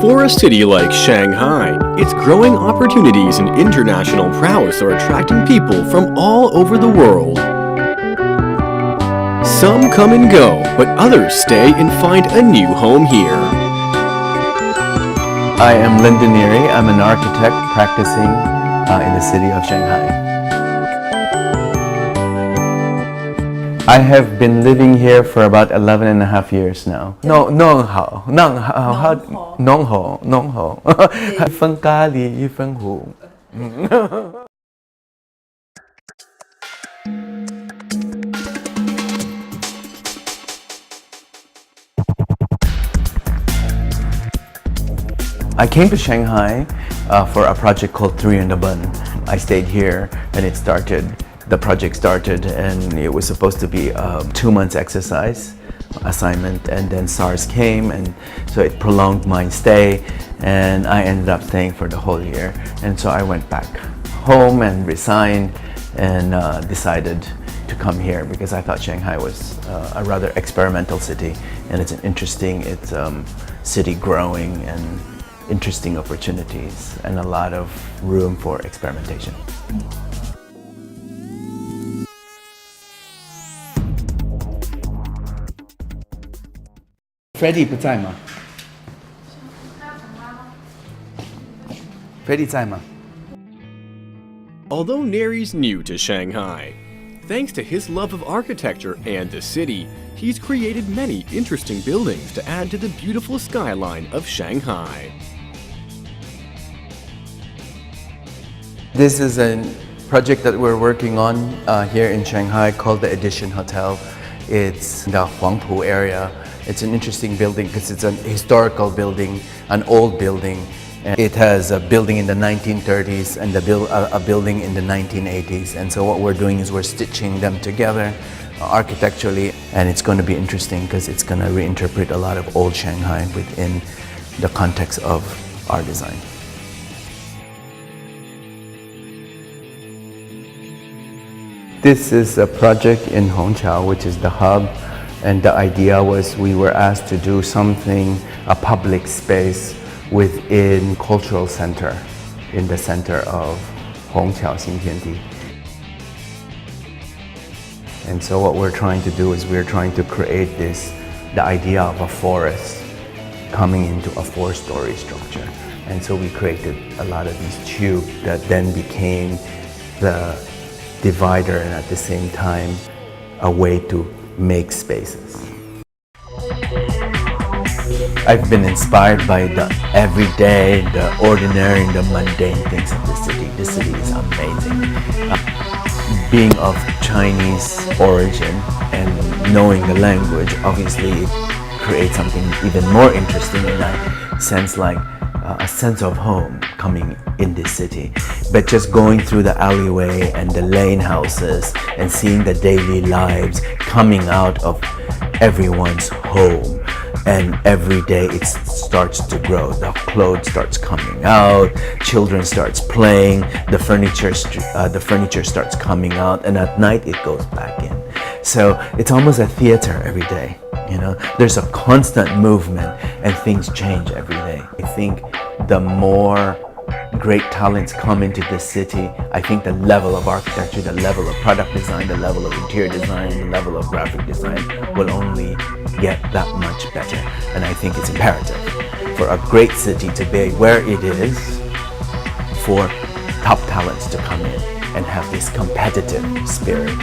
For a city like Shanghai, its growing opportunities and international prowess are attracting people from all over the world. Some come and go, but others stay and find a new home here. I am Lyndon Neary. I'm an architect practicing in the city of Shanghai. I have been living here for about 11 and a half years now. Nong Ho. 一份咖喱一份糊. I came to Shanghai for a project called Three in the Bun. I stayed here and the project started, and it was supposed to be a 2 months exercise assignment, and then SARS came, and so it prolonged my stay, and I ended up staying for the whole year. And so I went back home and resigned and decided to come here because I thought Shanghai was a rather experimental city, and it's city growing and interesting opportunities and a lot of room for experimentation. Freddie 不在吗？ Freddie 在吗？ Although Neary's new to Shanghai, thanks to his love of architecture and the city, he's created many interesting buildings to add to the beautiful skyline of Shanghai. This is a project that we're working on here in Shanghai called the Edition Hotel. It's in the Huangpu area. It's an interesting building because it's an historical building, an old building. And it has a building in the 1930s and a building in the 1980s. And so what we're doing is we're stitching them together architecturally, and it's going to be interesting because it's going to reinterpret a lot of old Shanghai within the context of our design. This is a project in Hongqiao, which is the hub, and the idea was we were asked to do something, a public space within cultural center, in the center of Hongqiao Xintiandi. And so what we're trying to do is we're trying to create the idea of a forest coming into a 4-story structure. And so we created a lot of these tubes that then became the divider and at the same time a way to make spaces. I've been inspired by the everyday, the ordinary, and the mundane things of the city. The city is amazing. Being of Chinese origin and knowing the language, obviously it creates something even more interesting in that sense, like a sense of home coming in this city. But just going through the alleyway and the lane houses and seeing the daily lives coming out of everyone's home, and every day it starts to grow. The clothes starts coming out, children starts playing, the furniture starts coming out, and at night it goes back in. So it's almost a theater every day. You know, there's a constant movement and things change every day. I think the more great talents come into this city, I think the level of architecture, the level of product design, the level of interior design, the level of graphic design will only get that much better. And I think it's imperative for a great city to be where it is for top talents to come in and have this competitive spirit.